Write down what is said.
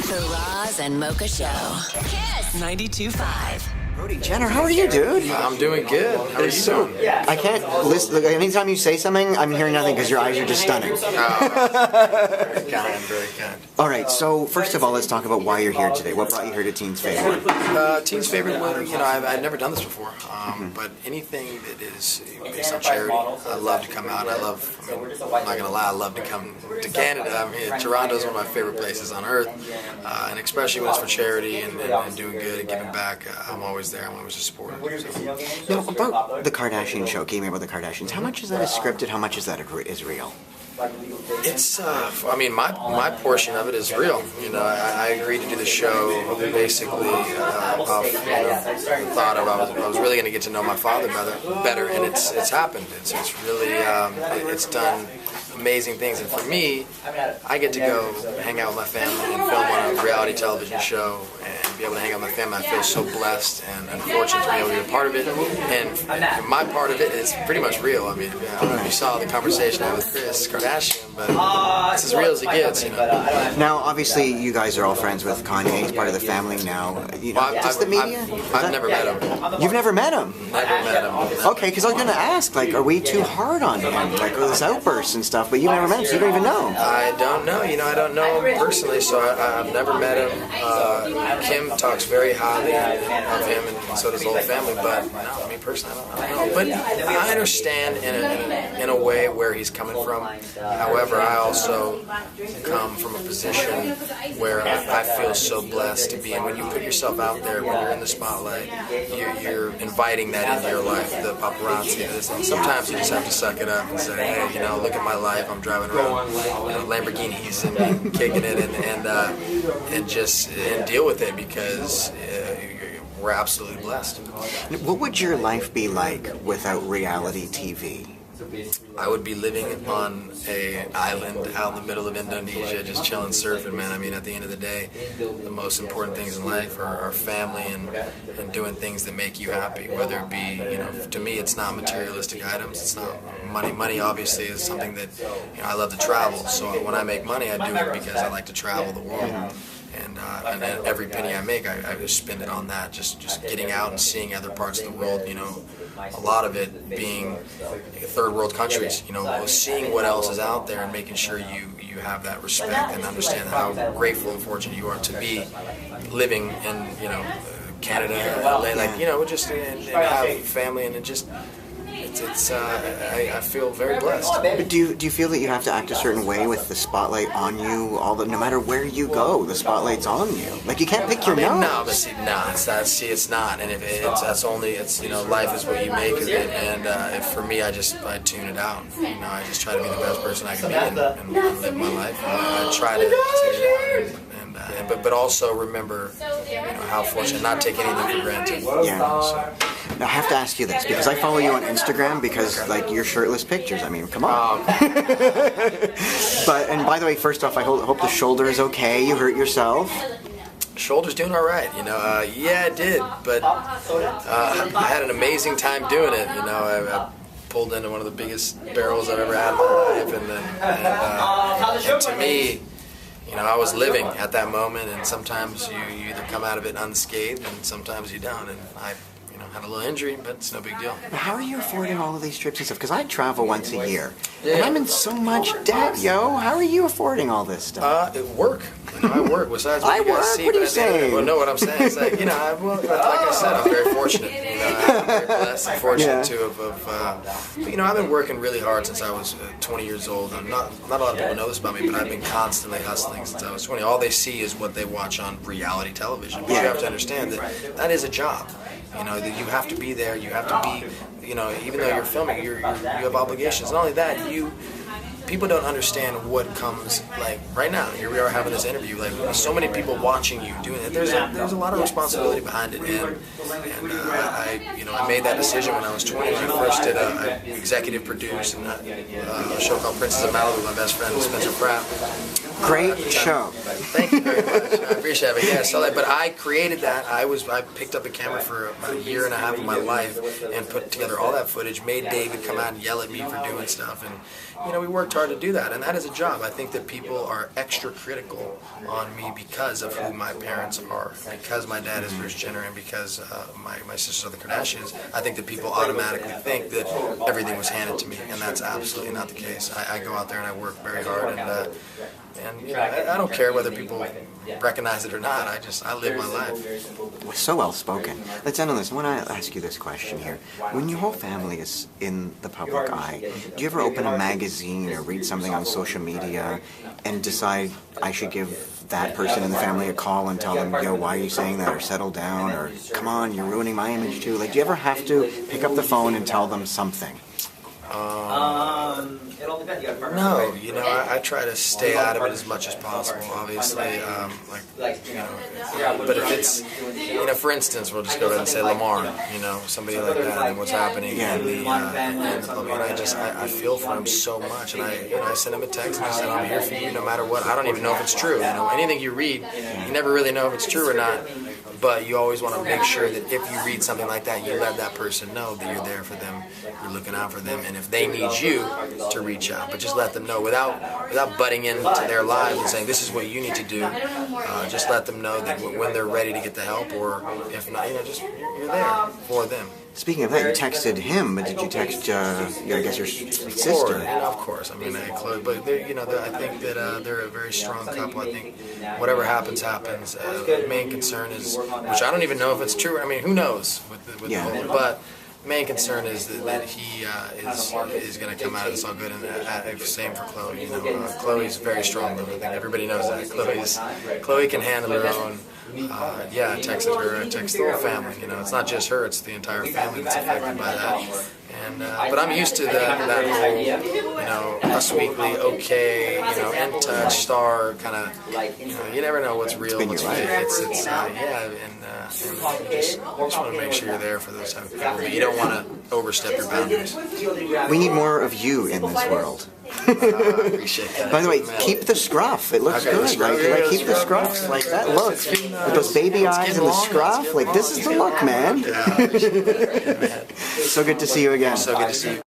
The Roz and Mocha Show. KiSS 92.5. Brody Jenner, how are you, dude? I'm doing good. How are you doing? I can't listen. Like, anytime you say something, I'm hearing nothing because your eyes are just stunning. Very kind, very kind. All right, so first of all, let's talk about why you're here today. What brought you here to Teenz Fav Awards? Teenz Fav Awards, I've never done this before, but anything that is based on charity, I love to come out. I'm not going to lie, I love to come to Canada. Toronto is one of my favorite places on earth, and especially when it's for charity and doing good and giving back, I'm always there. I'm always a supporter. So. Now, about the Kardashian show, Gaming About the Kardashians, how much is that is scripted, how much is that is real? It's, my portion of it is real. I agreed to do the show basically off the thought of I was really going to get to know my father better, and it's happened. It's really, it's done amazing things, and for me, I get to go hang out with my family and film on a reality television show and be able to hang out with my family. I feel so blessed and fortunate to be able to be a part of it, and my part of it is pretty much real. I don't know if you saw the conversation I had with Kris Kardashian, but it's as real as it gets, Now, obviously, you guys are all friends with Kanye. He's part of the family now. Does the media? I've never met him. You've never met him? Never met him. Okay, because I was going to ask, are we too hard on him? With his outbursts and stuff, but you've never met him, so you don't even know. I don't know. I don't know him personally, so I've never met him. Kim talks very highly of him, and so does the whole family, but no, me personally, I don't know. But I understand in a way where he's coming from. However, I also come from a position where I feel so blessed to be in. When you put yourself out there, when you're in the spotlight, you're inviting that into your life, the paparazzi, this, and sometimes you just have to suck it up and say, hey, look at my life. I'm driving around Lamborghinis and kicking it, and just deal with it because we're absolutely blessed. What would your life be like without reality TV? I would be living on an island out in the middle of Indonesia, just chilling, surfing, man. At the end of the day, the most important things in life are family and doing things that make you happy, whether it be, to me, it's not materialistic items. It's not money. Money, obviously, is something that, I love to travel. So when I make money, I do it because I like to travel the world. And every penny I make, I just spend it on that, just getting out and seeing other parts of the world, a lot of it being third world countries, seeing what else is out there and making sure you have that respect and understand how grateful and fortunate you are to be living in, Canada, LA, just and have family, and it just... I feel very blessed. But do you feel that you have to act a certain way with the spotlight on you? No matter where you go, the spotlight's on you. You can't pick your nose. No, but it's not. And life is what you make of it. And for me, I tune it out. I just try to be the best person I can be and live my life. I try to tune it out. But also remember, how fortunate, not take anything for granted. Yeah. Now, I have to ask you this, because I follow you on Instagram because, your shirtless pictures, come on. And by the way, first off, I hope the shoulder is okay. You hurt yourself? Shoulder's doing all right, yeah, I did, but I had an amazing time doing it, I pulled into one of the biggest barrels I've ever had in my life, and to me, I was living at that moment, and sometimes you either come out of it unscathed, and sometimes you don't, and I had a little injury, but it's no big deal. How are you affording all of these trips and stuff? Because I travel once a year, and I'm in so much debt, yo. How are you affording all this stuff? Work. I work. Besides what you guys see. What are you saying? Well, no, what I'm saying is like I said, I'm very fortunate. I'm very blessed and fortunate too. I've been working really hard since I was 20 years old. And not a lot of people know this about me, but I've been constantly hustling since I was 20. All they see is what they watch on reality television. But you have to understand that is a job. That you have to be there. You have to be. Even though you're filming, you have obligations. Not only that, people don't understand what comes, right now, here we are having this interview, so many people watching you doing it. There's a lot of responsibility behind it, and I made that decision when I was 20. I first did executive produce a show called Princess of Malibu with my best friend Spencer Pratt. Great show. Thank you very much. I appreciate it. Yeah, so but I created that. I picked up a camera for about a year and a half of my life and put together all that footage. Made David come out and yell at me for doing stuff, and we worked hard to do that. And that is a job. I think that people are extra critical on me because of who my parents are, because my dad is Brody Jenner, and because my sisters are the Kardashians. I think that people automatically think that everything was handed to me, and that's absolutely not the case. I go out there and I work very hard, and I don't care whether people recognize it or not. I live my life. So well spoken. Let's end on this. I want to ask you this question here. When your whole family is in the public eye, do you ever open a magazine or read something on social media and decide I should give that person in the family a call and tell them, why are you saying that, or settle down, or come on, you're ruining my image too? Like, do you ever have to pick up the phone and tell them something? No, I try to stay out of it as much as possible, obviously, but if it's, for instance, we'll just go ahead and say Lamar, somebody like that, and what's happening in the public, and I feel for him so much, and I send him a text, and I said, I'm here for you no matter what. I don't even know if it's true, anything you read, you never really know if it's true or not. But you always want to make sure that if you read something like that, you let that person know that you're there for them, you're looking out for them, and if they need you, to reach out. But just let them know without butting into their lives and saying, this is what you need to do. Just let them know that when they're ready to get the help, or if not, just you're there for them. Speaking of that, you texted him, but did you text, your sister? Of course. Chloe, but I think that they're a very strong couple. I think whatever happens, happens. The main concern is, which I don't even know if it's true. Who knows with the whole, but main concern is that he is going to come out of this all good, and same for Chloe. Chloe's very strong. I think everybody knows that. Chloe can handle her own. I texted her. I texted the whole family. It's not just her; it's the entire family that's affected by that. And but I'm used to that whole, Us Weekly, OK, In Touch, Star kind of. You never know what's real, what's fake. And you just want to make sure you're there for those type of people. But you don't want to overstep your boundaries. We need more of you in this world. Appreciate that. By the way, keep the scruff. It looks good. Keep the scruffs like that look. With those baby eyes and the scruff. This is the look, man. Yeah, man. So good to see you again. So good to see you.